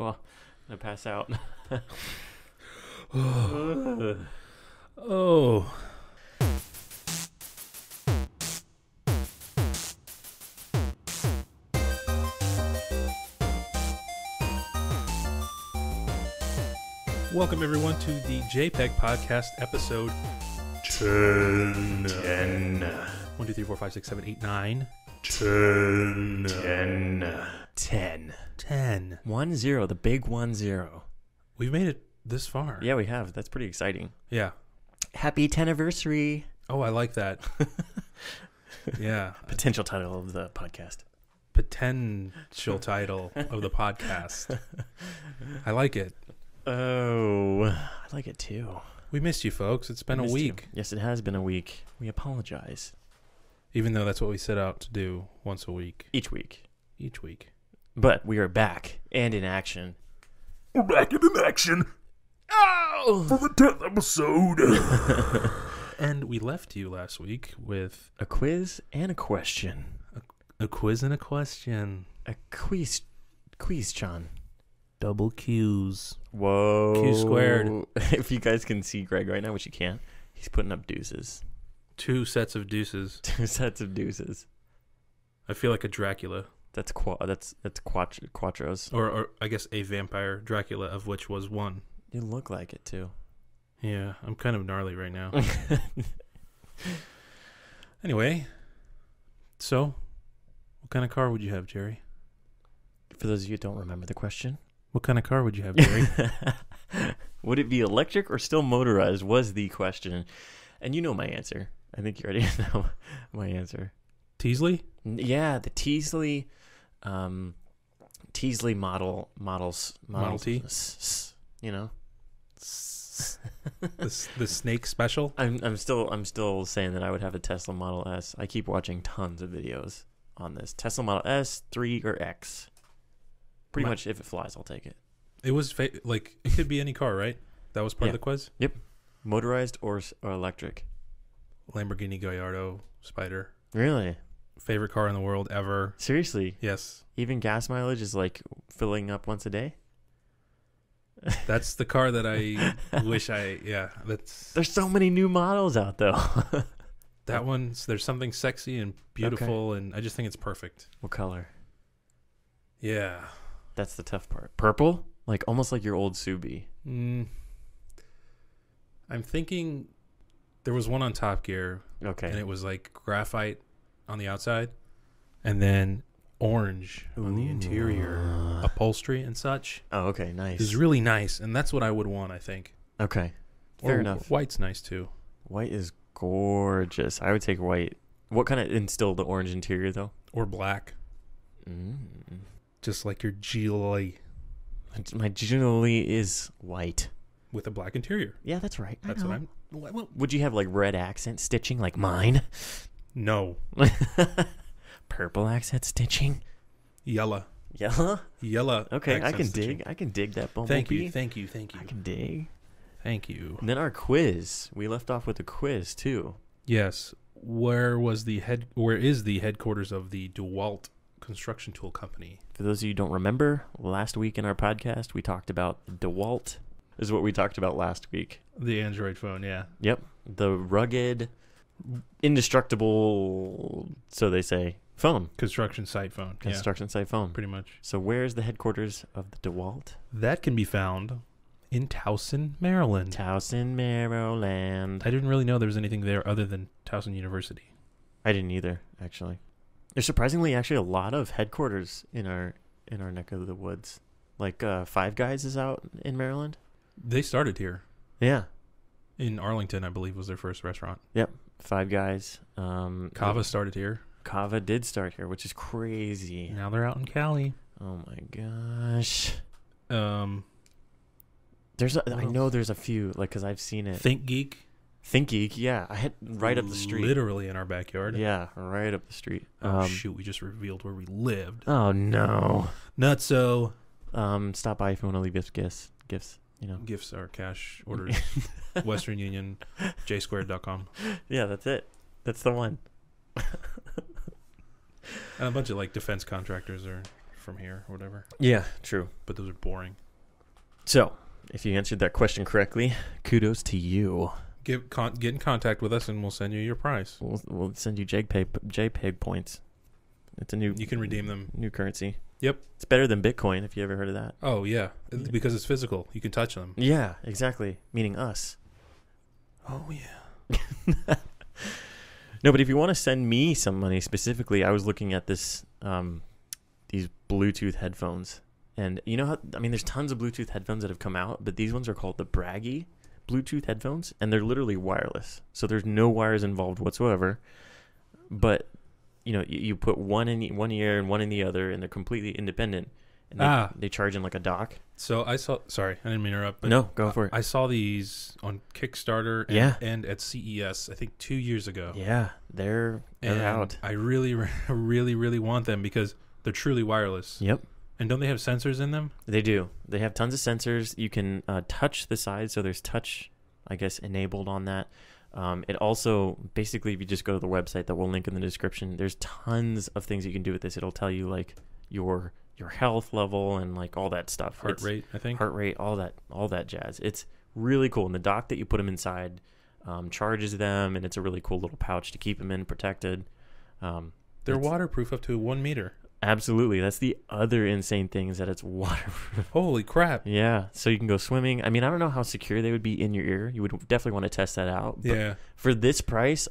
Oh, I'm gonna pass out. Oh. Welcome everyone to the JpeG podcast episode 10. 1, 2, 3, 4, 5, 6, 7, 8, 9. 10. 1-0, the big 1-0. We've made it this far. Yeah, we have. That's pretty exciting. Yeah. Happy 10-anniversary. Oh, I like that. Yeah. Potential title of the podcast. Potential title of the podcast. I like it. Oh, I like it too. We missed you, folks. It's been a week. Yes, it has been a week. We apologize. Even though that's what we set out to do once a week. Each week. But we are back and in action. We're back and in action. Oh! For the 10th episode. And we left you last week with a quiz and a question. A quiz and a question. A quiz, John. Double Q's. Whoa. Q squared. If you guys can see Greg right now, which you can't, he's putting up deuces. 2 sets of deuces. 2 sets of deuces. I feel like a Dracula. That's quattros. Or I guess a vampire Dracula, of which was 1. You look like it too. Yeah, I'm kind of gnarly right now. Anyway, so what kind of car would you have, Jerry? For those of you who don't remember the question. What kind of car would you have, Jerry? Would it be electric or still motorized was the question. And you know my answer. I think you already know my answer. Teasley? Yeah, the Teasley models. Model T? You know? the snake special? I'm still saying that I would have a Tesla Model S. I keep watching tons of videos on this. Tesla Model S, 3, or X. Pretty much, if it flies, I'll take it. It was it could be any car, right? That was part of the quiz? Yep. Motorized or electric. Lamborghini Gallardo Spider. Really? Favorite car in the world ever. Seriously? Yes. Even gas mileage is like filling up once a day? That's the car that I wish There's so many new models out though. That one's, there's something sexy and beautiful, and I just think it's perfect. What color? Yeah. That's the tough part. Purple? Like almost like your old Subi. I'm thinking there was one on Top Gear. Okay. And it was like graphite on the outside and then orange on the interior, upholstery and such. Oh, okay, nice. It's really nice, and that's what I would want, I think. Okay. Fair enough. White's nice too. White is gorgeous. I would take white. What kind of instilled the orange interior though? Or black. Just like your Geely. My Geely is white. With a black interior. Yeah, that's right. That's what I'm... Well, would you have like red accent stitching like mine? No. Purple accent stitching? Yellow. Yellow? Okay, I can stitching. dig that bumblebee. Thank you. I can dig. Thank you. And then our quiz. We left off with a quiz too. Yes. Where is the headquarters of the DeWalt Construction Tool Company? For those of you who don't remember, last week in our podcast, we talked about DeWalt. Is what we talked about last week. The Android phone, yeah. Yep. The rugged, indestructible, so they say, phone. Construction site phone. Site phone. Pretty much. So where's the headquarters of the DeWalt? That can be found in Towson, Maryland. Towson, Maryland. I didn't really know there was anything there other than Towson University. I didn't either, actually. There's surprisingly actually a lot of headquarters in our neck of the woods. Like Five Guys is out in Maryland. They started here. Yeah. In Arlington, I believe, was their first restaurant. Yep. Five Guys. Kava started here. Kava did start here, which is crazy. Now they're out in Cali. Oh my gosh. I know there's a few, like, because I've seen it. ThinkGeek, yeah. I hit right up the street. Literally in our backyard. Yeah, right up the street. Oh, shoot. We just revealed where we lived. Oh, no. Nutso. Stop by if you want to leave us gifts. You know. Gifts are cash orders. Western Union, jsquared.com. Yeah, that's it. That's the one. And a bunch of like defense contractors are from here or whatever. Yeah, true. But those are boring. So, if you answered that question correctly, kudos to you. Get in contact with us, and we'll send you your prize. We'll send you JpeG points. It's a new. You can redeem them. New currency. Yep. It's better than Bitcoin. If you ever heard of that. Oh yeah, because it's physical. You can touch them. Yeah, exactly. Meaning us. Oh yeah. No, but if you want to send me some money specifically, I was looking at this these Bluetooth headphones, and you know how there's tons of Bluetooth headphones that have come out, but these ones are called the Braggy Bluetooth headphones, and they're literally wireless, so there's no wires involved whatsoever. But you put one in one ear and one in the other, and they're completely independent. And they charge in like a dock. So I saw. Sorry, I didn't mean to interrupt. But no, go for it. I saw these on Kickstarter and at CES. I think 2 years ago. Yeah, they're out. I really, really, really want them because they're truly wireless. Yep. And don't they have sensors in them? They do. They have tons of sensors. You can touch the side, so there's touch, I guess, enabled on that. It also, basically, if you just go to the website that we'll link in the description, there's tons of things you can do with this. It'll tell you like your health level and like all that stuff. Heart rate, I think. Heart rate, all that jazz. It's really cool. And the dock that you put them inside charges them, and it's a really cool little pouch to keep them in, protected. They're waterproof up to 1 meter. Absolutely. That's the other insane thing, is that it's waterproof. Holy crap. Yeah. So you can go swimming. I don't know how secure they would be in your ear. You would definitely want to test that out. But yeah. For this price,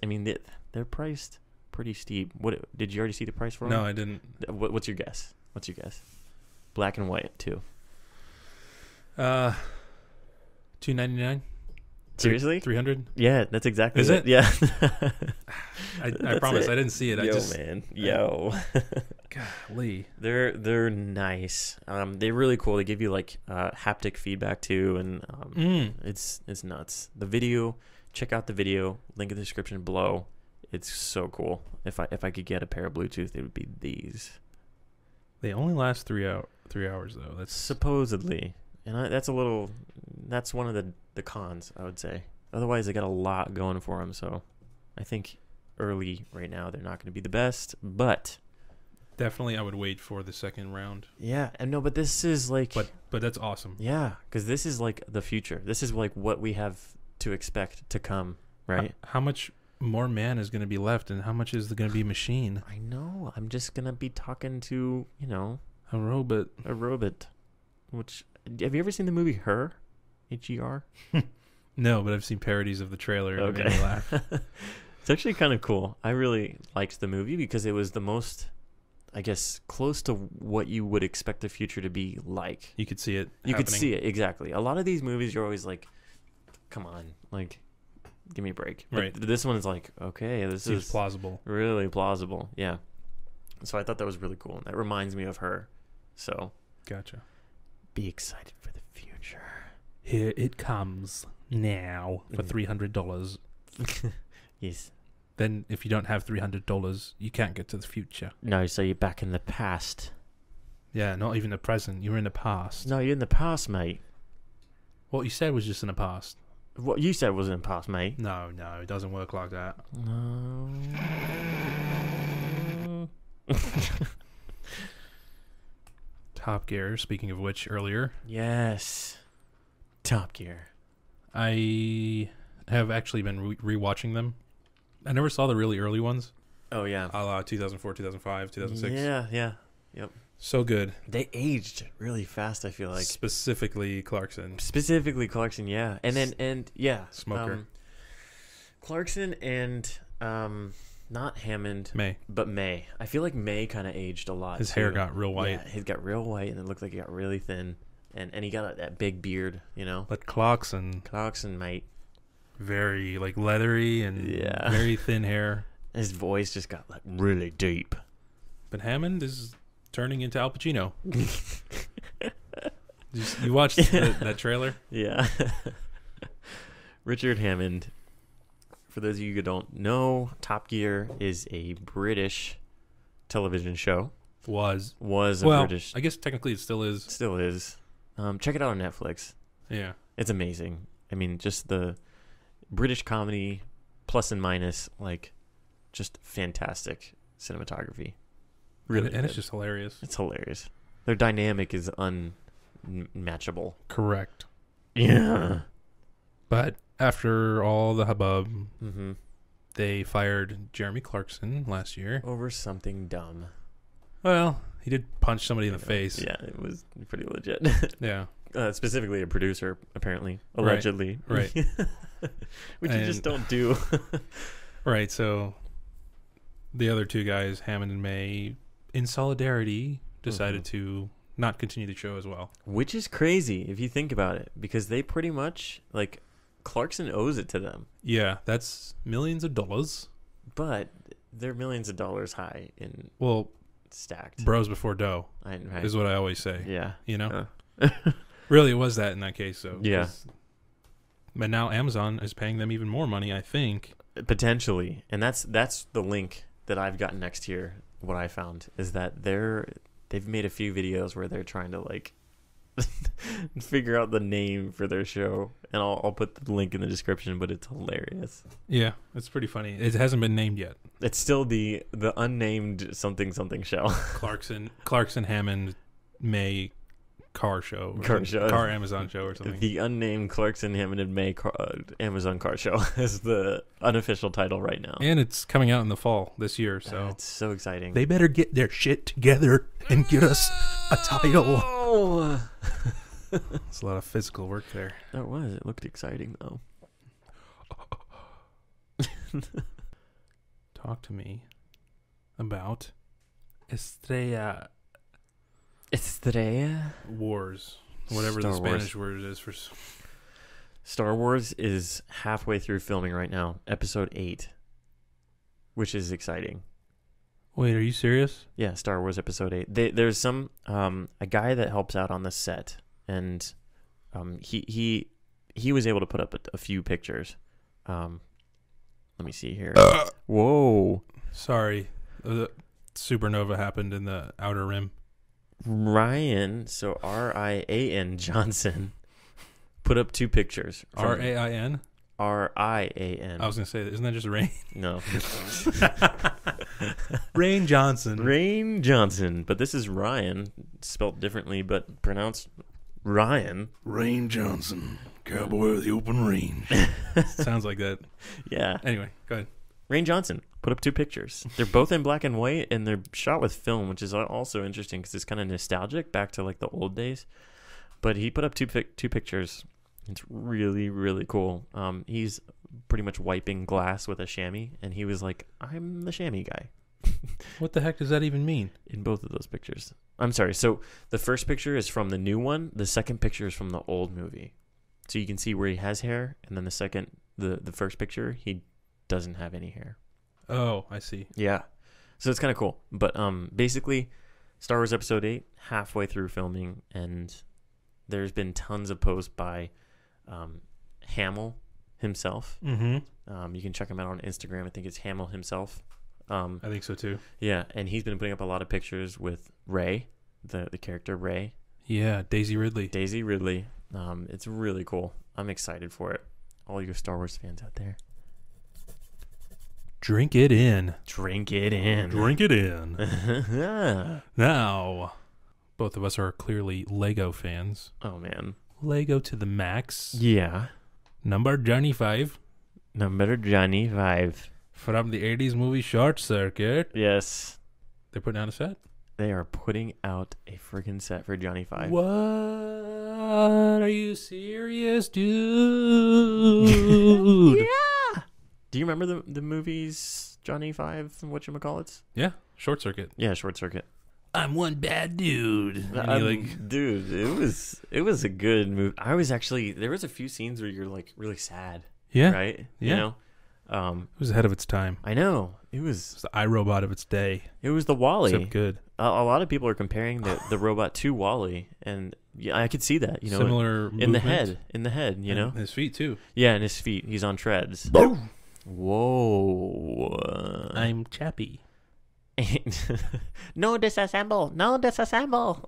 they're priced pretty steep. What did you already see the price for them? No, I didn't. What's your guess? Black and white too. $299. Seriously? 300. Yeah, that's exactly. Is it? Yeah. I promise I didn't see it. Yo. Golly. They're nice. They're really cool. They give you like haptic feedback too, and it's nuts. The video. Check out the video. Link in the description below. It's so cool. If I could get a pair of Bluetooth, it would be these. They only last 3 hours though. That's supposedly, and that's one of the cons, I would say. Otherwise, they got a lot going for them. So, I think early right now they're not going to be the best, but definitely I would wait for the second round. Yeah, and no, but this is like, but that's awesome. Yeah, because this is like the future. This is like what we have to expect to come, right? How much more man is going to be left, and how much is going to be machine? I know. I'm just going to be talking to, a robot. Which, have you ever seen the movie Her? H-E-R? No, but I've seen parodies of the trailer. And okay. It made me laugh. It's actually kind of cool. I really liked the movie because it was the most, I guess, close to what you would expect the future to be like. You could see it. You could see it, exactly. A lot of these movies, you're always like, come on, like, give me a break. Right. But this one is like, okay, this Seems is plausible. Really plausible. Yeah. So I thought that was really cool. And that reminds me of Her. So. Gotcha. Be excited for the future. Here it comes now for $300. Yes. Then if you don't have $300, you can't get to the future. No, so you're back in the past. Yeah, not even the present. You're in the past. No, you're in the past, mate. What you said was just in the past. What you said was in the past, mate. No, it doesn't work like that. No. Top Gear, speaking of which, earlier. Yes. Top Gear. I have actually been rewatching them. I never saw the really early ones. Oh, yeah. 2004, 2005, 2006. Yeah. Yep. So good. They aged really fast, I feel like. Specifically Clarkson, yeah. And yeah. Smoker. Clarkson and not Hammond. May. But May. I feel like May kind of aged a lot. His hair got real white. Yeah, he got real white, and it looked like he got really thin. And he got that big beard, But Clarkson, mate. very like leathery and very thin hair. His voice just got like really deep. But Hammond is turning into Al Pacino. You watched that trailer? Yeah. Richard Hammond. For those of you who don't know, Top Gear is a British television show. Was British. I guess technically it still is. Still is. Check it out on Netflix. Yeah. It's amazing. I mean, just the British comedy, plus and minus, like, just fantastic cinematography. Really, and it's just hilarious. It's hilarious. Their dynamic is unmatchable. Correct. Yeah. But after all the hubbub, Mm-hmm. they fired Jeremy Clarkson last year. Over something dumb. Well, he did punch somebody in the face. Yeah, it was pretty legit. Yeah. Specifically a producer, apparently. Allegedly. Right. Which you just don't do. Right, so the other two guys, Hammond and May, in solidarity, decided to not continue the show as well. Which is crazy if you think about it, because they pretty much, like, Clarkson owes it to them. Yeah, that's millions of dollars. But they're millions of dollars high in stacked. Bros before dough is what I always say. Yeah. You know? Really, it was that in that case, so. Yeah. But now Amazon is paying them even more money, I think. Potentially. And that's the link that I've gotten next here. What I found is that they've made a few videos where they're trying to, like, figure out the name for their show, and I'll put the link in the description, but it's hilarious. Yeah, it's pretty funny. It hasn't been named yet. It's still the unnamed something show. Clarkson Hammond May car show. Car Amazon show or something. The unnamed Clarkson Hammond and May Amazon car show is the unofficial title right now. And it's coming out in the fall this year, so it's so exciting. They better get their shit together and get us a title. Oh. It's a lot of physical work there. That was. It looked exciting though. Talk to me about Estrella Wars. Whatever Star the Spanish Wars. word is for. Star Wars is halfway through filming right now, episode 8, which is exciting. Wait, are you serious? Yeah, Star Wars episode 8. There's some a guy that helps out on the set, and he was able to put up a few pictures. Let me see here. Whoa. Sorry. The supernova happened in the outer rim. Ryan, so Rian Johnson, put up 2 pictures. Rain? Rian. I was going to say, isn't that just rain? No. Rain Johnson. Rain Johnson. But this is Ryan, spelled differently, but pronounced Ryan. Rain Johnson. Cowboy of the open range. Sounds like that. Yeah. Anyway, go ahead. Rain Johnson put up 2 pictures. They're both in black and white, and they're shot with film, which is also interesting because it's kind of nostalgic back to like the old days. But he put up two pictures. It's really, really cool. He's pretty much wiping glass with a chamois, and he was like, "I'm the chamois guy." What the heck does that even mean? In both of those pictures. I'm sorry. So the first picture is from the new one. The second picture is from the old movie. So you can see where he has hair, and then the first picture, he doesn't have any hair. Oh, I see. Yeah. So it's kind of cool. But basically, Star Wars Episode 8, halfway through filming, and there's been tons of posts by Hamill himself. Mm-hmm. You can check him out on Instagram. I think it's Hamill himself. I think so too. Yeah, and he's been putting up a lot of pictures with Rey, the character Rey. Yeah, Daisy Ridley. It's really cool. I'm excited for it. All you Star Wars fans out there. Drink it in. Drink it in. Drink it in. Now, both of us are clearly Lego fans. Oh, man. Lego to the max. Yeah. Number Johnny 5. Number Johnny 5. From the 80's movie Short Circuit. Yes. They're putting out a set? They are putting out a freaking set for Johnny 5. What? Are you serious, dude? Yeah. Do you remember the movies Johnny 5 and whatchamacallits? Yeah. Short Circuit. Yeah, Short Circuit. I'm one bad dude. Dude, it was a good movie. There was a few scenes where you're like really sad. Yeah. Right? Yeah. You know? It was ahead of its time. I know. It was the iRobot of its day. It was the WALL-E. Except good. A lot of people are comparing the robot to WALL-E, and yeah, I could see that. You know, similar in the head. You know, his feet too. Yeah, in his feet. He's on treads. Whoa! I'm Chappie. No disassemble! No disassemble!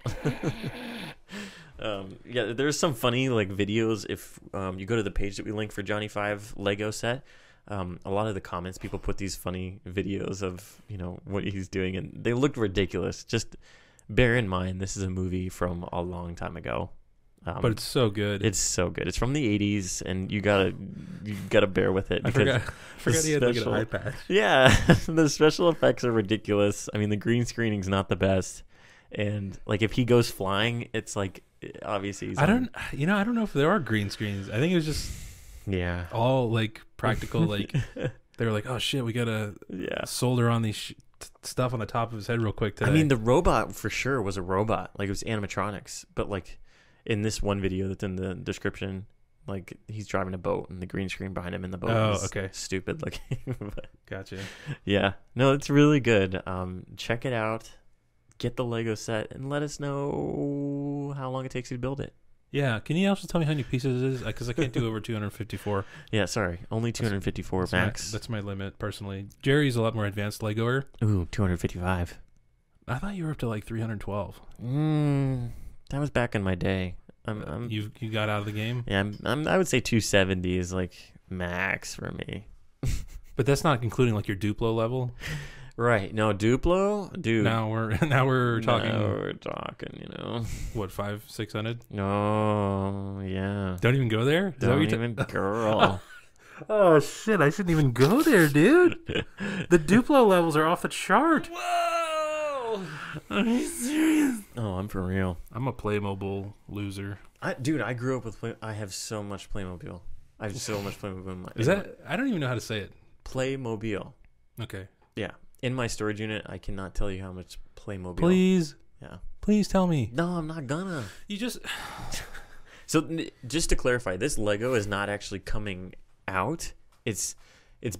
Yeah, there's some funny like videos. If you go to the page that we link for Johnny 5 Lego set. A lot of the comments, people put these funny videos of, you know, what he's doing, and they looked ridiculous. Just bear in mind, this is a movie from a long time ago. But it's so good. It's so good. It's from the 80s, and you gotta bear with it. I forgot he had like an eye patch. Yeah, the special effects are ridiculous. I mean, the green screening's not the best, and like if he goes flying, it's like obviously. I don't know if there are green screens. I think it was just all like practical. Like they were like, oh shit, we gotta solder on these stuff on the top of his head real quick today. I mean, the robot for sure was a robot. Like it was animatronics, but like. In this one video that's in the description, like he's driving a boat and the green screen behind him in the boat is stupid looking. Gotcha. Yeah. No, it's really good. Check it out. Get the Lego set and let us know how long it takes you to build it. Yeah. Can you also tell me how many pieces it is? Because I can't do over 254. Yeah, sorry. Only 254 max. That's my limit, personally. Jerry's a lot more advanced Legoer. Ooh, 255. I thought you were up to like 312. That was back in my day. You got out of the game. Yeah, I would say 270 is like max for me. But that's not including like your Duplo level, right? No, Duplo, dude. Now we're talking. Now we're talking. You know what? 500-600? No, yeah. Don't even go there. Don't even, girl. Oh shit! I shouldn't even go there, dude. The Duplo levels are off the chart. Whoa! Are you serious? Oh, I'm for real. I'm a Playmobil loser. Dude, I grew up with I have so much Playmobil. I have so much Playmobil. I don't even know how to say it. Playmobil. Okay. Yeah. In my storage unit, I cannot tell you how much Playmobil. Please. Yeah. Please tell me. No, I'm not gonna. You just. So just to clarify, this Lego is not actually coming out. It's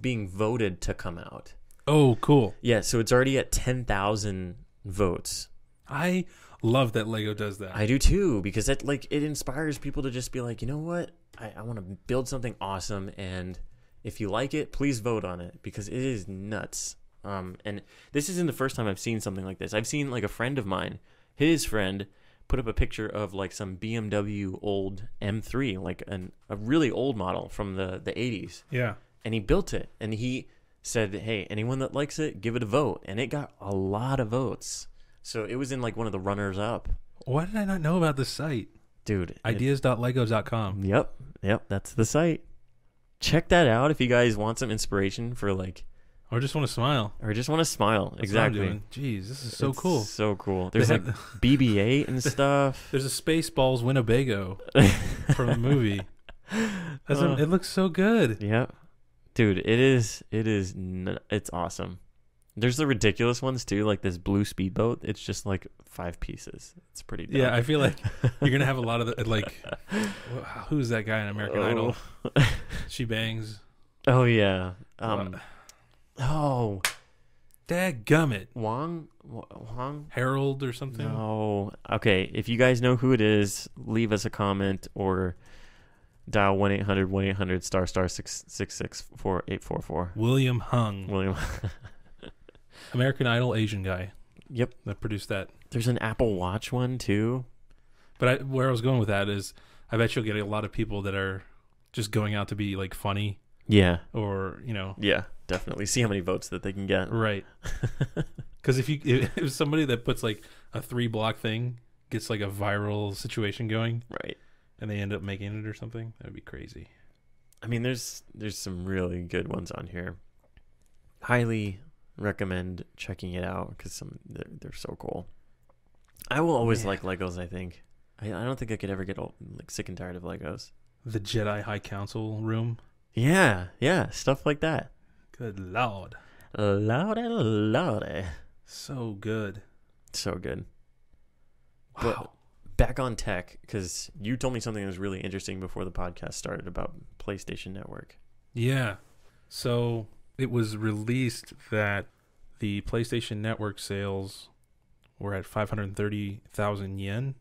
being voted to come out. Oh, cool. Yeah, so it's already at 10,000 votes. I love that Lego does that. I do too, because it inspires people to just be like, you know what? I want to build something awesome, and if you like it, please vote on it, because it is nuts. And this isn't the first time I've seen something like this. I've seen like a friend of mine, his friend, put up a picture of like some BMW old M3, like a really old model from the 80s. Yeah. And he built it, and he said, hey, anyone that likes it, give it a vote. And it got a lot of votes. So it was in like one of the runners up. Why did I not know about this site? Dude. Ideas.legos.com. Yep. That's the site. Check that out if you guys want some inspiration for like. Or just want to smile. That's exactly. What I'm doing. Jeez, this is so cool. So cool. There's like BB-8 and stuff. There's a Spaceballs Winnebago from the movie. It looks so good. Yep. Dude, it's awesome. There's the ridiculous ones too, like this blue speedboat. It's just like 5 pieces. It's pretty dumb. Yeah, I feel like you're gonna have a lot of the, like, who's that guy in American Idol? She bangs. Oh yeah. Dadgummit. Wong? Harold or something? No. Okay, if you guys know who it is, leave us a comment or dial 1-800-1-800***6664844. William Hung. American Idol Asian guy. Yep. That produced that. There's an Apple Watch one too. But where I was going with that is I bet you'll get a lot of people that are just going out to be like funny. Yeah. Or, you know. Yeah, definitely. See how many votes that they can get. Right. Because if somebody that puts like a 3-block thing gets like a viral situation going. Right. And they end up making it or something, that would be crazy. I mean, there's some really good ones on here. Highly recommend checking it out because they're so cool. I will always like Legos. I think I don't think I could ever get like sick and tired of Legos. The Jedi High Council room. Yeah, stuff like that. Good lord, lordy. So good. Wow. But back on tech, because you told me something that was really interesting before the podcast started about PlayStation Network. Yeah. So it was released that the PlayStation Network sales were at 530,000 yen.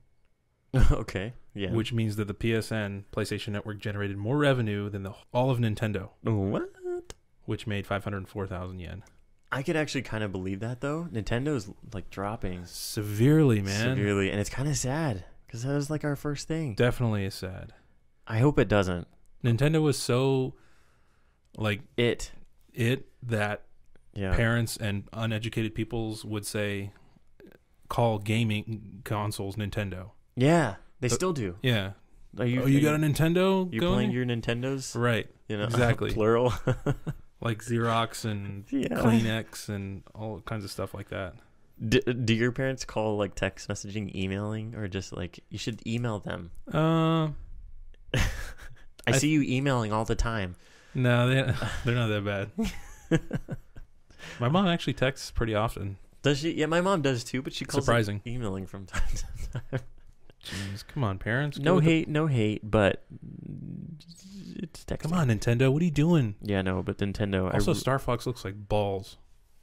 Okay. Yeah. Which means that the PSN, PlayStation Network, generated more revenue than all of Nintendo. What? Which made 504,000 yen. I could actually kind of believe that, though. Nintendo's like dropping severely, man. Severely, and it's kind of sad because that was like our first thing. Definitely is sad. I hope it doesn't. Nintendo was so like it that parents and uneducated peoples would say call gaming consoles Nintendo. Yeah, they still do. Yeah. Are you? You got a Nintendo? You going? playing your Nintendos? Right. You know, exactly. Plural. Like Xerox and Kleenex and all kinds of stuff like that. Do your parents call like text messaging, emailing, or just like you should email them? I see you emailing all the time. No, they're not that bad. My mom actually texts pretty often. Does she? Yeah, my mom does too, but she calls surprising emailing from time to time. Jeez, come on, parents. No hate, but it's texting. Come on, Nintendo. What are you doing? Yeah, no, but Nintendo. Also, Star Fox looks like balls.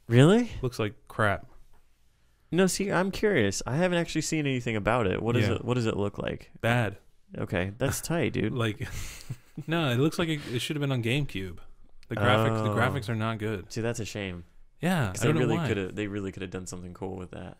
Really? Looks like crap. No, see, I'm curious. I haven't actually seen anything about it. What does it look like? Bad. Okay, that's tight, dude. Like, no, it looks like it should have been on GameCube. The graphics are not good. See, that's a shame. Yeah, I don't know why. They really could have done something cool with that.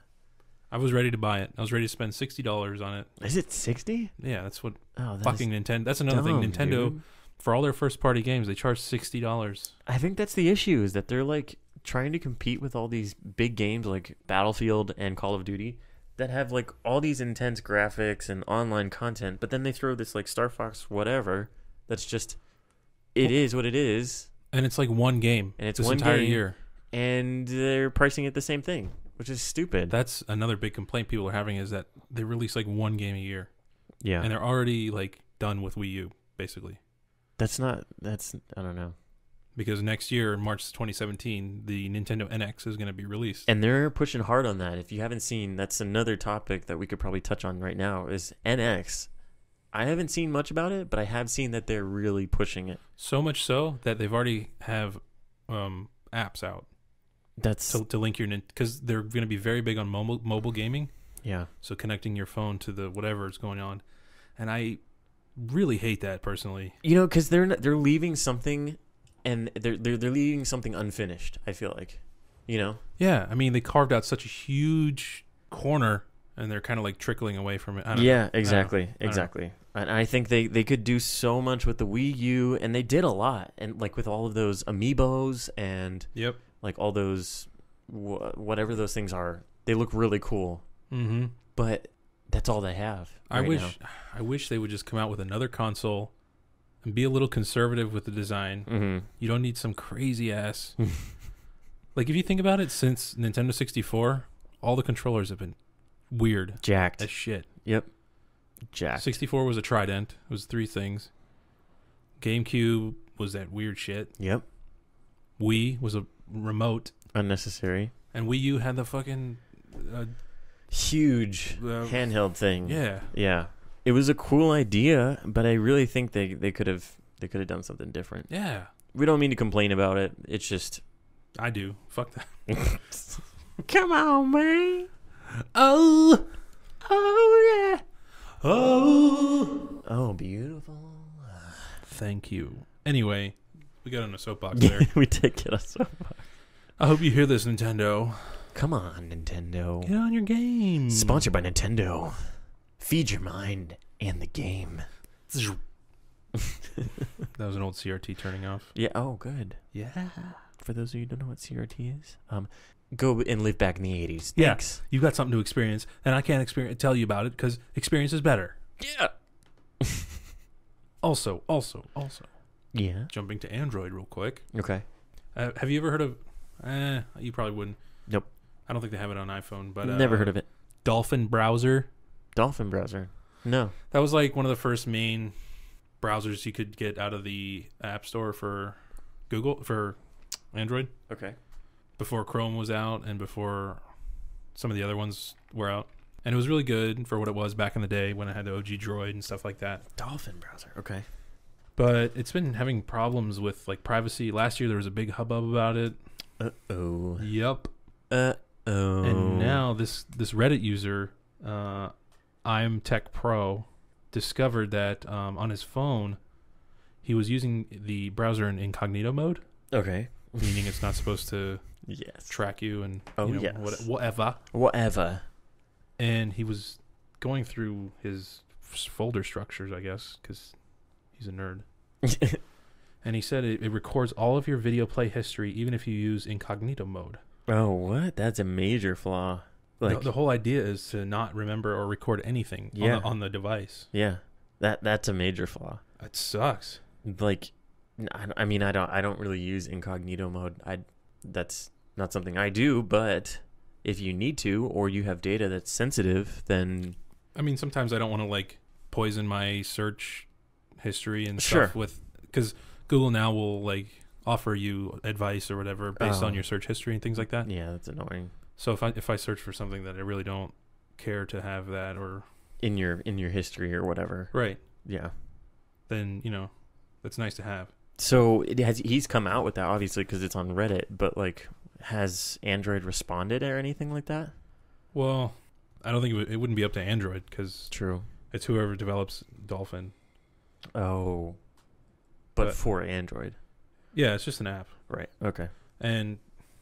I was ready to buy it. I was ready to spend $60 on it. Is it 60? Yeah, that's what that fucking Nintendo. That's another thing. Nintendo, dude. For all their first-party games, they charge $60. I think that's the issue, is that they're like trying to compete with all these big games like Battlefield and Call of Duty that have like all these intense graphics and online content, but then they throw this like Star Fox whatever that's just is what it is. And it's like one game. And it's this one entire game, year. And they're pricing it the same thing, which is stupid. That's another big complaint people are having, is that they release like one game a year. Yeah. And they're already like done with Wii U, basically. I don't know. Because next year, in March 2017, the Nintendo NX is going to be released. And they're pushing hard on that. If you haven't seen, that's another topic that we could probably touch on right now, is NX. I haven't seen much about it, but I have seen that they're really pushing it. So much so that they've already have apps out. That's to link your, because they're going to be very big on mobile gaming. Yeah. So connecting your phone to the whatever is going on, and I really hate that personally. You know, because they're leaving something, and they're leaving something unfinished. I feel like, you know. Yeah, I mean they carved out such a huge corner, and they're kind of like trickling away from it. Exactly. And I think they could do so much with the Wii U, and they did a lot, and like with all of those amiibos and like all those whatever those things are, they look really cool. Mm-hmm. But that's all they have. I wish they would just come out with another console and be a little conservative with the design. Mm-hmm. You don't need some crazy ass. Like if you think about it, since Nintendo 64, all the controllers have been weird, jacked as shit. Yep, jacked. 64 was a trident. It was 3 things. GameCube was that weird shit. Yep. Wii was a remote, unnecessary, and Wii U had the fucking huge handheld thing. Yeah. It was a cool idea, but I really think they could have done something different. Yeah. We don't mean to complain about it. It's just I do. Fuck that. Come on, man. Oh yeah. Oh, beautiful. Thank you. Anyway, we got on a soapbox there. We did get a soapbox. I hope you hear this, Nintendo. Come on, Nintendo. Get on your game. Sponsored by Nintendo. Feed your mind and the game. That was an old CRT turning off. Yeah. Oh, good. Yeah. For those of you who don't know what CRT is, go and live back in the 80's. Yeah. Thanks. You've got something to experience, and I can't tell you about it because experience is better. Yeah. Also. Yeah. Jumping to Android real quick. Okay. Have you ever heard of... you probably wouldn't. Nope. I don't think they have it on iPhone, but... Never heard of it. Dolphin Browser. Dolphin Browser. No. That was like one of the first main browsers you could get out of the App Store for Android. Okay. Before Chrome was out and before some of the other ones were out. And it was really good for what it was back in the day when it had the OG Droid and stuff like that. Dolphin Browser. Okay. But it's been having problems with like privacy. Last year there was a big hubbub about it. Uh-oh. Yep. Uh-oh. And now this Reddit user, I'm Tech Pro, discovered that on his phone he was using the browser in incognito mode. Okay. Meaning it's not supposed to track you and whatever. And he was going through his folder structures, I guess, because he's a nerd. And he said it records all of your video play history, even if you use incognito mode. Oh, what? That's a major flaw. Like the whole idea is to not remember or record anything on the device. Yeah, that's a major flaw. It sucks. Like, I mean, I don't really use incognito mode. That's not something I do. But if you need to, or you have data that's sensitive, then I mean, sometimes I don't want to like poison my search history and stuff because Google now will like offer you advice or whatever based on your search history and things like that. Yeah, that's annoying. So if I search for something that I really don't care to have that or in your history or whatever, right? Yeah, then that's nice to have. So he's come out with that obviously because it's on Reddit, but like, has Android responded or anything like that? Well, I don't think it wouldn't be up to Android because true, it's whoever develops Dolphin. Oh, but for Android. Yeah, it's just an app. Right. Okay. And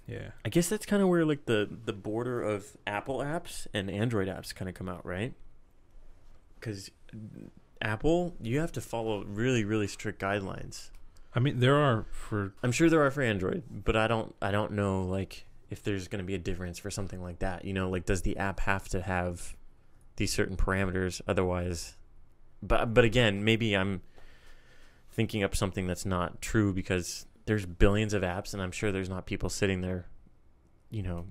yeah, I guess that's kind of where like the border of Apple apps and Android apps kind of come out, right? Because Apple, you have to follow really, really strict guidelines. I mean, there are for. I'm sure there are for Android, but I don't know like if there's going to be a difference for something like that. Like does the app have to have these certain parameters? Otherwise, but again, maybe I'm thinking up something that's not true because there's billions of apps, and I'm sure there's not people sitting there,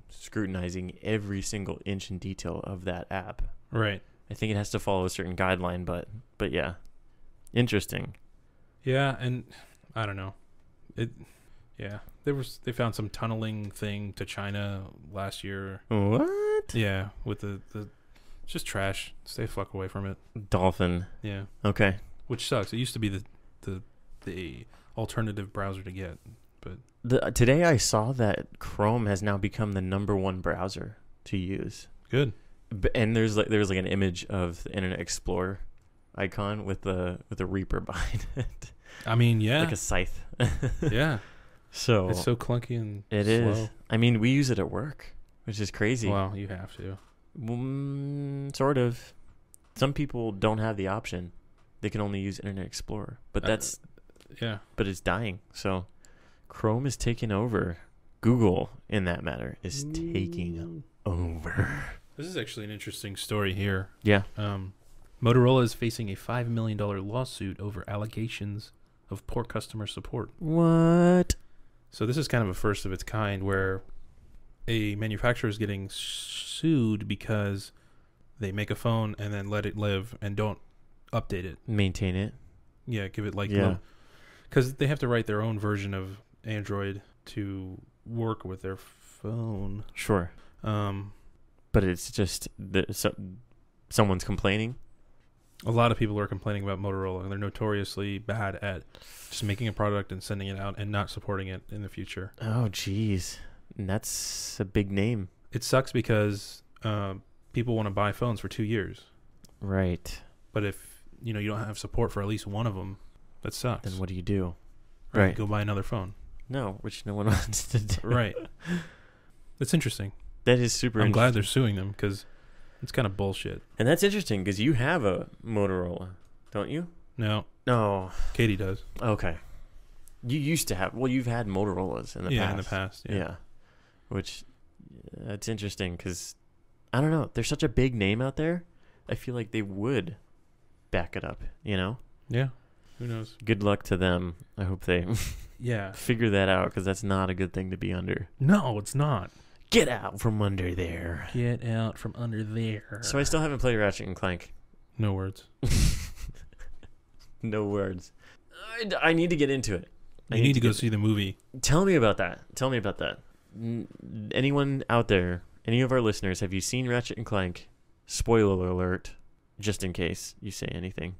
scrutinizing every single inch and detail of that app. Right. I think it has to follow a certain guideline, but yeah, interesting. Yeah, and I don't know. Yeah, they found some tunneling thing to China last year. What? Yeah, with the it's just trash. Stay the fuck away from it. Dolphin. Yeah. Okay. Which sucks. It used to be the alternative browser to get, but today I saw that Chrome has now become the #1 browser to use. Good. And there's like an image of the Internet Explorer icon with the Reaper behind it. I mean, yeah, like a scythe. Yeah. So it's so clunky and it slow. is. I mean, we use it at work, which is crazy. Well, you have to. Sort of. Some people don't have the option; they can only use Internet Explorer. But that's yeah. But it's dying. So Chrome is taking over. Google, in that matter, is taking over. This is actually an interesting story here. Yeah. Motorola is facing a $5 million lawsuit over allegations of poor customer support. What? So this is kind of a first of its kind where a manufacturer is getting sued because they make a phone and then let it live and don't update it. Maintain it. Yeah, give it like... Yeah. Because they have to write their own version of Android to work with their phone. Sure. But it's just someone's complaining. A lot of people are complaining about Motorola, and they're notoriously bad at just making a product and sending it out and not supporting it in the future. Oh, geez. And that's a big name. It sucks because people want to buy phones for 2 years. Right. But if you don't have support for at least one of them, that sucks. Then what do you do? Right. Go buy another phone. No, which no one wants to do. Right. That's interesting. That is super I'm interesting. glad they're suing them because it's kind of bullshit. And that's interesting because you have a Motorola, don't you? No. No. Katie does. Okay. You used to have... Well, you've had Motorola's in the past. Yeah, in the past. Yeah. Which, that's interesting because, I don't know, there's such a big name out there. I feel like they would back it up, Yeah. Who knows? Good luck to them. I hope they figure that out because that's not a good thing to be under. No, it's not. Get out from under there. Get out from under there. So I still haven't played Ratchet and Clank. No words. No words. I need to get into it. You need to go see the movie. Tell me about that. Anyone out there, any of our listeners, have you seen Ratchet and Clank? Spoiler alert, just in case you say anything.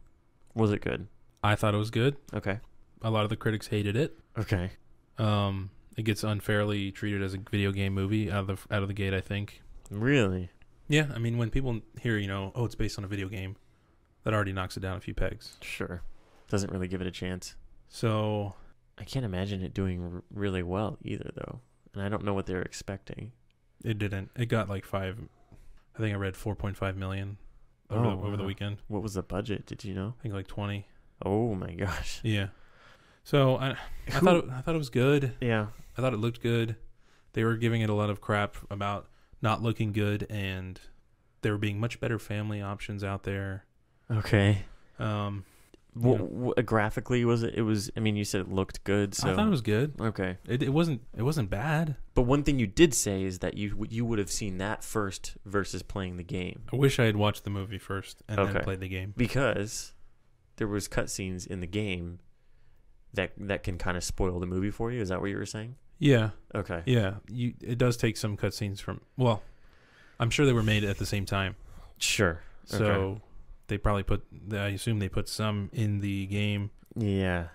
Was it good? I thought it was good. Okay. A lot of the critics hated it. Okay. It gets unfairly treated as a video game movie out of the gate, I think. Really? Yeah, I mean, when people hear, oh, it's based on a video game, that already knocks it down a few pegs. Sure. Doesn't really give it a chance. So... I can't imagine it doing really well either, though. And I don't know what they're expecting. It didn't. It got like I think I read 4.5 million over the weekend. What was the budget? Did you know? I think like 20. Oh my gosh. Yeah. So I thought it was good. Yeah. I thought it looked good. They were giving it a lot of crap about not looking good, and there were being much better family options out there. Okay. Yeah. Graphically, was it? It was. I mean, you said it looked good. So I thought it was good. Okay. It wasn't bad. But one thing you did say is that you would have seen that first versus playing the game. I wish I had watched the movie first and Okay. then played the game. Because there was cutscenes in the game that can kind of spoil the movie for you. Is that what you were saying? Yeah. Okay. Yeah. It does take some cutscenes from. Well, I'm sure they were made at the same time. Sure. So Okay. they probably I assume they put some in the game, Yeah.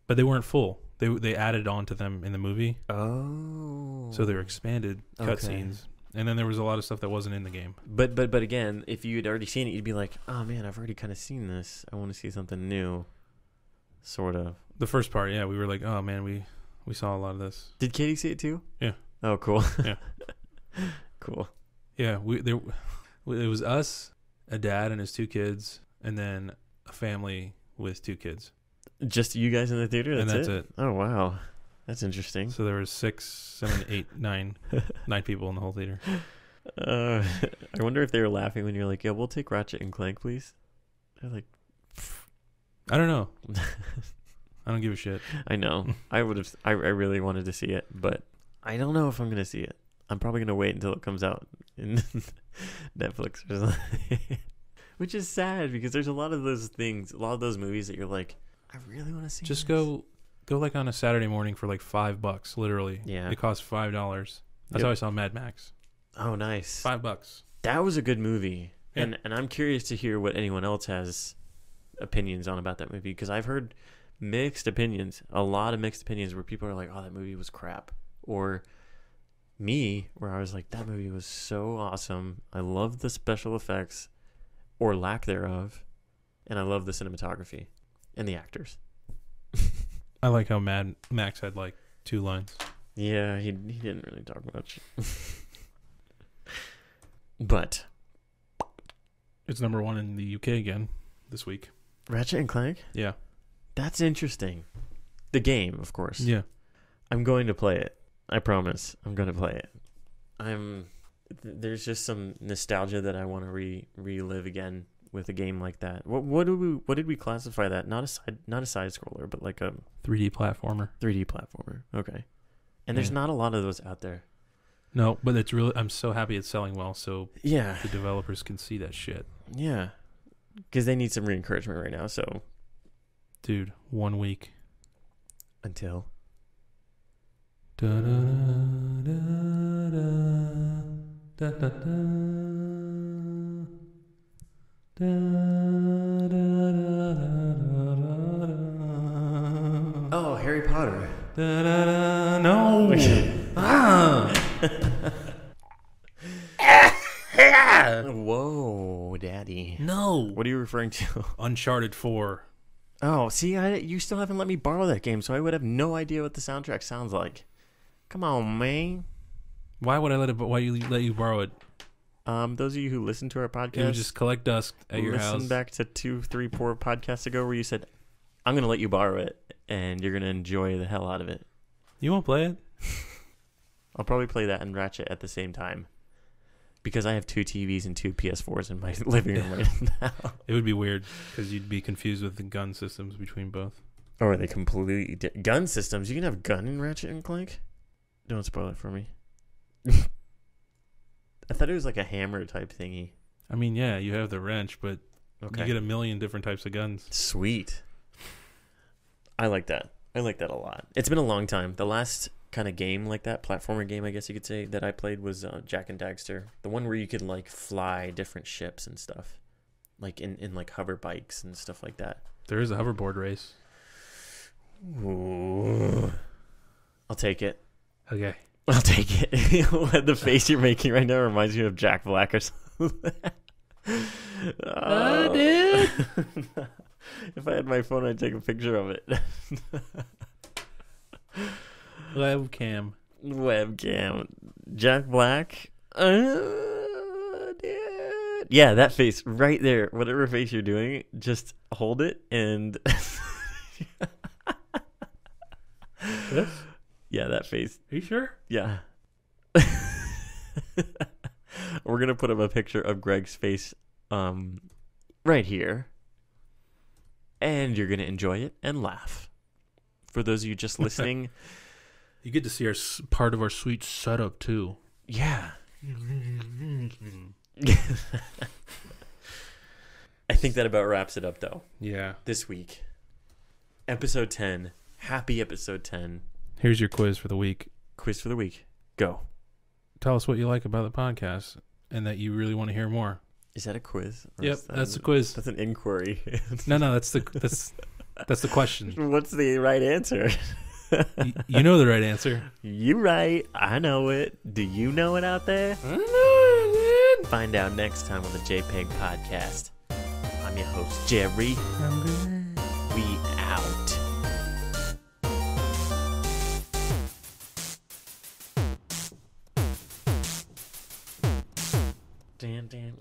but they weren't full. They added on to them in the movie. Oh. So they were expanded Okay. cutscenes. And then there was a lot of stuff that wasn't in the game. But again, if you had already seen it, you'd be like, oh man, I've already kind of seen this. I want to see something new. Sort of. The first part, yeah, we were like, oh man, we saw a lot of this. Did Katie see it too? Yeah. Oh, cool. Yeah. Cool. Yeah, it was us, a dad and his 2 kids, and then a family with 2 kids. Just you guys in the theater? And that's it. Oh, wow. That's interesting. So there was 6, 7, 8, 9 people in the whole theater. I wonder if they were laughing when you're like, yeah, we'll take Ratchet and Clank, please. They're like, I don't know. I don't give a shit. I know. I really wanted to see it, but I don't know if I'm going to see it. I'm probably going to wait until it comes out in Netflix or something. Which is sad because there's a lot of those things, a lot of those movies that you're like, I really want to see Just this. go like on a Saturday morning for like $5, literally. Yeah. It costs $5. That's Yep. how I saw Mad Max. Oh, nice. $5. That was a good movie. Yeah. And I'm curious to hear what anyone else has opinions on about that movie because I've heard mixed opinions, a lot of mixed opinions where people are like, oh, that movie was crap. Or me, where I was like, that movie was so awesome. I love the special effects or lack thereof. And I love the cinematography and the actors. I like how Mad Max had like 2 lines. Yeah, he didn't really talk much. But It's number 1 in the UK again this week. Ratchet and Clank? Yeah. That's interesting. The game, of course. Yeah. I'm going to play it. I promise. I'm going to play it. There's just some nostalgia that I want to relive again with a game like that. What did we classify that? Not a side scroller, but like a 3D platformer. 3D platformer. Okay. And there's not a lot of those out there. No, but it's really. I'm so happy it's selling well, so Yeah. the developers can see that shit. Yeah. Because they need some re-encouragement right now. So Dude, 1 week. until oh, Harry Potter. No. Whoa, Daddy. No. What are you referring to? Uncharted 4. Oh, see, you still haven't let me borrow that game, so I would have no idea what the soundtrack sounds like. Come on, man. Why would I let you borrow it? Those of you who listen to our podcast, It would just collect dust at your house. listen back to 2, 3, 4 podcasts ago where you said, I'm going to let you borrow it, and you're going to enjoy the hell out of it. You won't play it? I'll probably play that and Ratchet at the same time. Because I have 2 TVs and 2 PS4s in my living room right now. It would be weird because you'd be confused with the gun systems between both. Or are they completely gun systems? You can have gun in Ratchet and Clank? Don't spoil it for me. I thought it was like a hammer type thingy. I mean, yeah, you have the wrench, but Okay. you get a million different types of guns. Sweet. I like that. I like that a lot. It's been a long time. The last kind of game like that, platformer game, I guess you could say, that I played was Jack and Daxter. The one where you could like fly different ships and stuff. Like in like hover bikes and stuff like that. There is a hoverboard race. Ooh. I'll take it. Okay. I'll take it. The face you're making right now reminds me of Jack Black or something. Dude. If I had my phone, I'd take a picture of it. Webcam. Jack Black. Yeah, that face right there. Whatever face you're doing, just hold it and. This? Yeah, that face. Are you sure? Yeah. We're going to put up a picture of Greg's face right here. And you're going to enjoy it and laugh. For those of you just listening. You get to see part of our sweet setup, too. Yeah. I think that about wraps it up, though. Yeah. This week. Episode 10. Happy episode 10. Here's your quiz for the week. Quiz for the week. Go. Tell us what you like about the podcast and that you really want to hear more. Is that a quiz? Yep, that's a quiz. That's an inquiry. No, that's the question. What's the right answer? You know the right answer. You right. I know it. Do you know it out there? I know it. Find out next time on the JpeG podcast. I'm your host, Jerry. We out. Dan, dan,